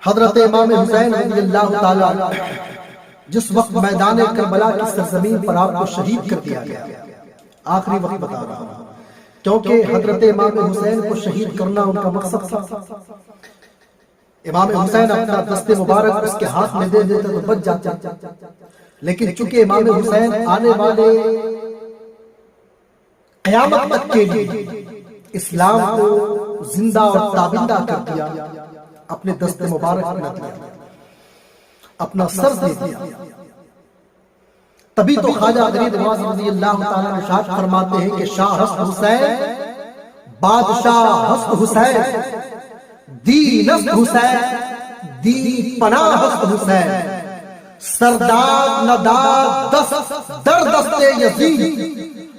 حضرت امام حسین رضی اللہ تعالیٰ جس وقت میدان کربلا کی سرزمین پر آپ کو شہید کر دیا گیا، آخری وقت بتا رہا ہوں کیونکہ حضرت امام حسین کو شہید کرنا ان کا مقصد تھا۔ امام حسین اپنا دست مبارک اس کے ہاتھ میں دے دیتے تو بچ جاتا، لیکن چونکہ امام حسین آنے والے قیامت تک کے لیے اسلام کو زندہ اور تابندہ کر دیا، اپنے دست مبارک نہ دیا، اپنا سر دے دیا۔ تبھی تو خواجہ غریب نواز رضی اللہ تعالیٰ ارشاد فرماتے ہیں کہ شاہ ہست حسین، بادشاہ ہست حسین، دین ہست حسین، دی پناہ ہست حسین، سرداد نداد دست در دست یزید،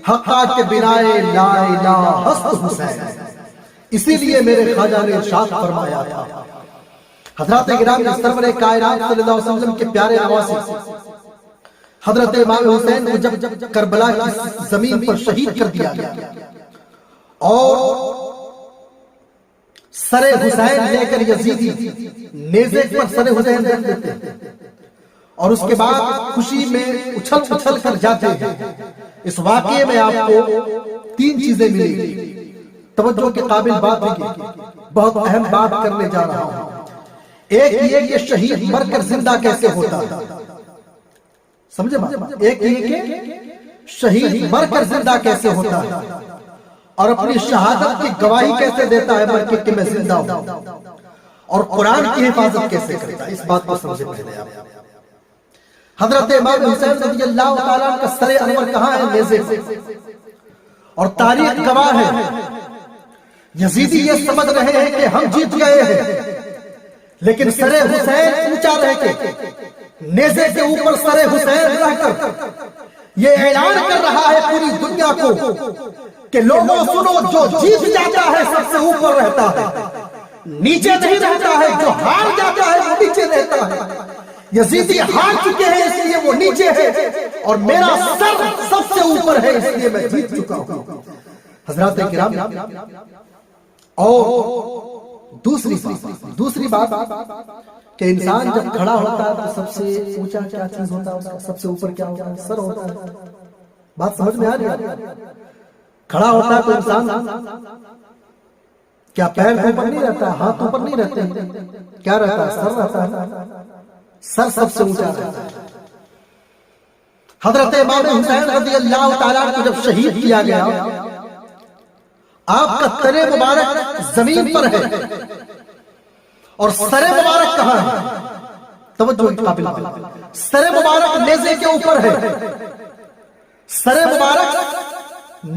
حقا کے بنائے لا الہ ہست حسین۔ اسی لیے میرے خواجہ نے ارشاد فرمایا تھا، حضرات گرامی سرور کائنات صلی اللہ علیہ وسلم کے پیارے نواسے حضرت امام حسین کو جب کربلا کی زمین پر شہید کر دیا گیا اور سر حسین لے کر یزیدی نیزے پر سر حسین رکھ دیتے ہیں اور اس کے بعد خوشی میں اچھل اچھل کر جاتے ہیں۔ اس واقعے میں آپ کو تین چیزیں ملیں گی، توجہ کے قابل بات ہے، بہت اہم بات کرنے جا رہا ہوں۔ ایک یہ کہ شہید مر کر زندہ کیسے ہوتا ہے، سمجھے بات؟ ایک یہ کہ شہید مر کر زندہ کیسے ہوتا ہے اور اپنی شہادت کی گواہی کیسے دیتا ہے مر کے کہ میں زندہ ہوں، اور قرآن کی حفاظت کیسے کرتا ہے۔ اس بات کو سمجھے پہلے آپ۔ حضرت امام حسین رضی اللہ تعالیٰ کا سر انور کہاں ہے؟ نیزے سے، اور تاریخ گواہ ہے، یزیدی یہ سمجھ رہے ہیں کہ ہم جیت گئے ہیں، لیکن سر حسین اونچا رہ کے نیزے کے اوپر سر حسین رہ کر یہ اعلان کر رہا ہے پوری دنیا کو کہ لوگوں سنو، جو جیت جاتا ہے سب سے اوپر رہتا ہے، نیچے نہیں رہتا ہے، جو ہار جاتا ہے وہ نیچے رہتا ہے۔ یزیدی ہار چکے ہیں اس لیے وہ نیچے ہے، اور میرا سر سب سے اوپر ہے اس لیے میں جیت چکا ہوں۔ حضرات کرام، اور دوسری بات کہ انسان جب کھڑا ہوتا ہے تو سب سے اونچا کیا چیز ہوتا ہے؟ سب سے اوپر کیا ہوتا ہے؟ سر ہوتا ہے۔ بات سمجھ میں آ رہی ہے؟ کھڑا ہوتا ہے تو انسان کیا پیر اوپر نہیں رہتا ہے، ہاتھ اوپر نہیں رہتے، کیا رہتا ہے؟ سر رہتا ہے۔ سر سب سے اونچا رہتا ہے۔ حضرت امام حسین رضی اللہ تعالیٰ کو جب شہید کیا گیا، آپ کا سر مبارک زمین پر ہے اور سر مبارک کہاں ہے؟ توجہ قابل، سر مبارک نیزے کے اوپر ہے، سر مبارک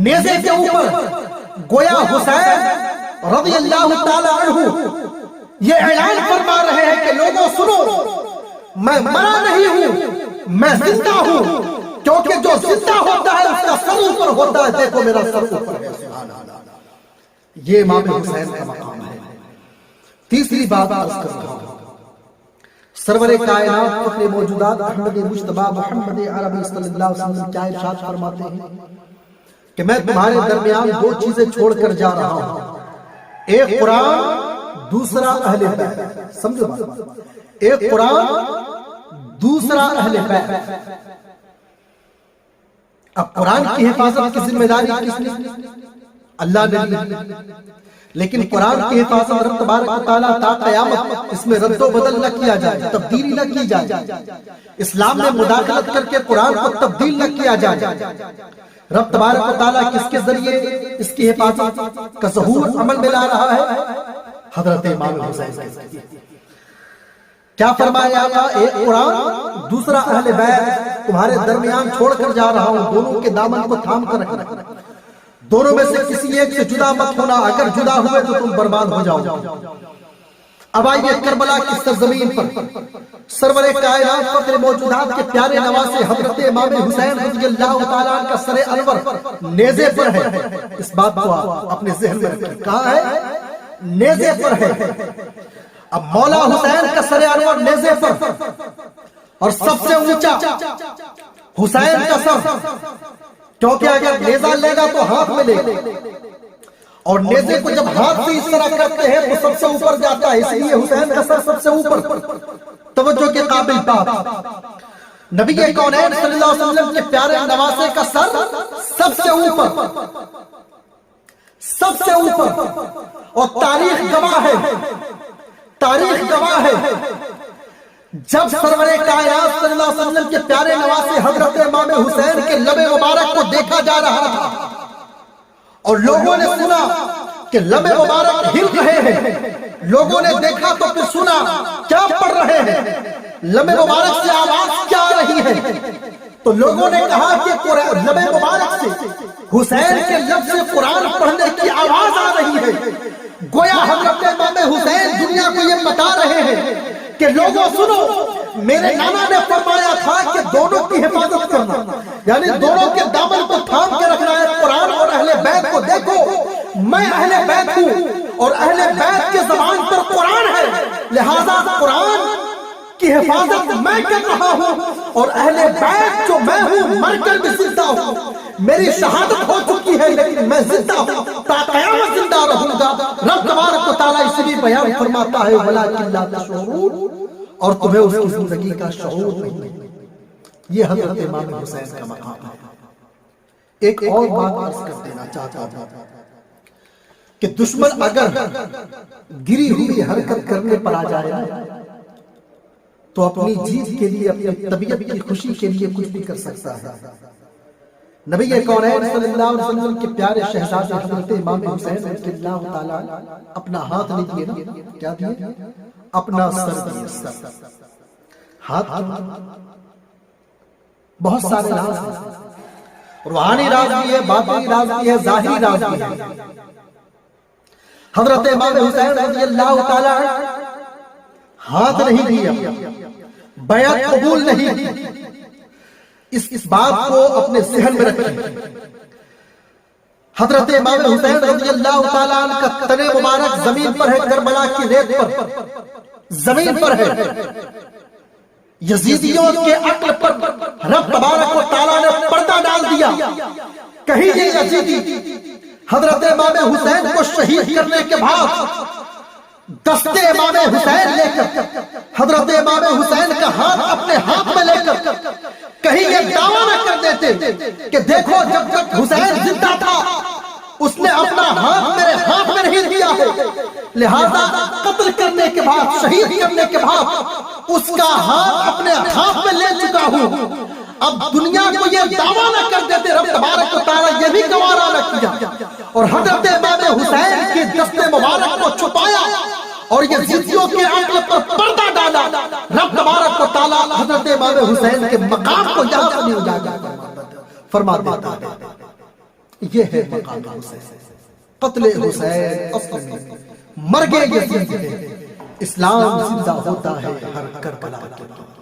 نیزے کے اوپر، گویا حسین رضی اللہ تعالیٰ عنہ یہ اعلان فرما رہے ہیں کہ لوگوں سنو، میں مرا نہیں ہوں، میں زندہ ہوں، کیونکہ جو زندہ ہوتا ہے اس کا سر اوپر ہوتا ہے۔ دیکھو میرا سر اوپر ہے۔ یہ امام حسین کا مقام ہے۔ تیسری بات عرض کر رہا ہوں، سرور کائنات فخر موجودات احمد مجتبی محمد عربی صلی اللہ علیہ وسلم کیا ارشاد فرماتے ہیں کہ میں تمہارے درمیان دو چیزیں چھوڑ کر جا رہا ہوں، ایک قرآن، دوسرا اہل بیت۔ سمجھو بات، ایک قرآن، دوسرا اہل بیت۔ اب قرآن کی حفاظت کی ذمہ داری کس نے؟ اللہ نے لی، لیکن قرآن کی حفاظت رب تبارک و تعالیٰ تا قیامت اس میں رد و بدل نہ کیا جائے، تبدیلی نہ کی جائے، اسلام میں مداخلت کر کے قرآن کو تبدیل نہ کیا جائے۔ رب تبارک و تعالیٰ کس کے ذریعے اس کی حفاظت کا ظہور عمل میں لا رہا ہے؟ حضرت امام حسین کے ذریعے۔ کیا فرمایا آقا؟ ایک قرآن، دوسرا اہل بیت تمہارے درمیان چھوڑ کر جا رہا ہوں، دونوں کے دامن کو تھام کر رکھنا، دونوں میں سے کسی ایک سے جدا مت ہونا، اگر جدا ہوئے تو تم برباد ہو جاؤ۔ اب آئیے کربلا کی سرزمین پر سرور کائنات فخر موجودات کے پیارے نواسے حضرت امام حسین رضی اللہ تعالیٰ کا سر انور نیزے پر ہے۔ اس بات کو آپ اپنے ذہن میں رکھیں، کہاں ہے؟ نیزے پر ہے۔ اب مولا حسین کا سر انور نیزے پر، اور سب سے اونچا حسین کا سر، کیونکہ اگر نیزہ لے گا تو ہاتھ میں لے گا، اور نیزے کو جب ہاتھ سے اس طرح کرتے ہیں تو سب سے اوپر جاتا ہے، اس لیے حسین کا سر سب سے اوپر۔ توجہ کے قابل بات، نبی کونین صلی اللہ علیہ وسلم کے پیارے نواسے کا سر سب سے اوپر، سب سے اوپر۔ اور تاریخ گواہ ہے، تاریخ گواہ ہے، جب سرور کائنات صلی اللہ علیہ وسلم کے پیارے نواسے حضرت امام حسین کے لب مبارک کو دیکھا جا رہا تھا اور لوگوں نے سنا کہ لب مبارک ہل رہے ہیں، لوگوں نے دیکھا تو پھر سنا کیا پڑھ رہے ہیں، لب مبارک سے آواز کیا آ رہی ہے، تو لوگوں نے کہا کہ لب مبارک سے حسین کے لب سے قرآن پڑھنے کی آواز آ رہی ہے۔ گویا حضرت امام حسین دنیا کو یہ بتا رہے ہیں کہ لوگوں سنو، میرے نانا نے فرمایا تھا کہ دونوں کی حفاظت کرنا، یعنی دونوں کے دامن کو تھام کے رکھنا ہے، قرآن اور اہل بیت کو دیکھو، میں اہل بیت ہوں اور اہل بیت کے زبان پر قرآن ہے، لہذا قرآن کی حفاظت میں کر رہا ہوں، اور اہل بیت جو میں ہوں مر کر بھی زندہ ہوں، میری شہادت ہو چکی ہے لیکن میں زندہ ہوں، تا قیامت زندہ رہوں گا۔ رب تبارک و تعالیٰ اس لیے بیان فرماتا ہے وَلَٰكِن لَا تَشْعُرُونَ، اور تمہیں اس کی زندگی کا شعور نہیں۔ یہ حضرت امام حسین کا مقام ہے۔ ایک اور بات عرض کر دینا چاہتا ہوں کہ دشمن اگر گری ہوئی حرکت کرنے پر آ جائے تو اپنی جیت کے لیے، اپنی طبیعت کی خوشی کے لیے کچھ بھی کر سکتا ہے۔ نبی کونین صلی اللہ علیہ وسلم کے پیارے شہزادے حضرت امام حسین رضی اللہ تعالیٰ اپنا ہاتھ نہیں دیے نا، کیا دیے؟ اپنا سر دیے، سر۔ ہاتھ بہت سارے راز ہیں، روحانی راز بھی ہے، باطنی راز بھی ہے، ظاہری راز بھی ہے۔ حضرت امام حسین رضی اللہ تعالیٰ ہاتھ نہیں دیا، بیعت قبول نہیں کی، اس بات کو اپنے ذہن میں رکھیں۔ حضرت امام حسین رضی اللہ تعالیٰ عنہ کا تن مبارک زمین پر ہے، کربلا کی ریت پر زمین پر ہے۔ یزیدیوں کے عقل پر رب تبارک و تعالیٰ نے پردہ ڈال دیا، کہیں یہ یزیدی حضرت امام حسین کو شہید کرنے کے بعد دستے امام حسین لے کر، حضرت امام حسین کا ہاتھ اپنے ہاتھ میں لے کر کہیں یہ دعویٰ نہ کر دیتے کہ دیکھو جب تک حسین زندہ تھا اس نے اپنا ہاتھ میرے ہاتھ میں نہیں دیا ہے، لہذا قتل کرنے کے بعد، شہید کرنے کے بعد اس کا ہاتھ اپنے ہاتھ میں لے چکا ہوں۔ اب دنیا کو یہ دعویٰ نہ کر دیتے، رب تبارک و تعالیٰ یہ بھی گوارا نہ کیا اور حضرت امام حسین کے دستے مبارک کو چھپایا اور یہ یزیدیوں کے عقل پر پردہ ڈالا۔ رب تبارک و تعالیٰ حضرت امام حسین کے مقام کو یہاں سے نہیں اجاگر فرما دیتا ہے۔ یہ ہے مقام حسین، قتل حسین اصل میں مرگ یزید ہے، اسلام زندہ ہوتا ہے ہر کربلا کے بعد۔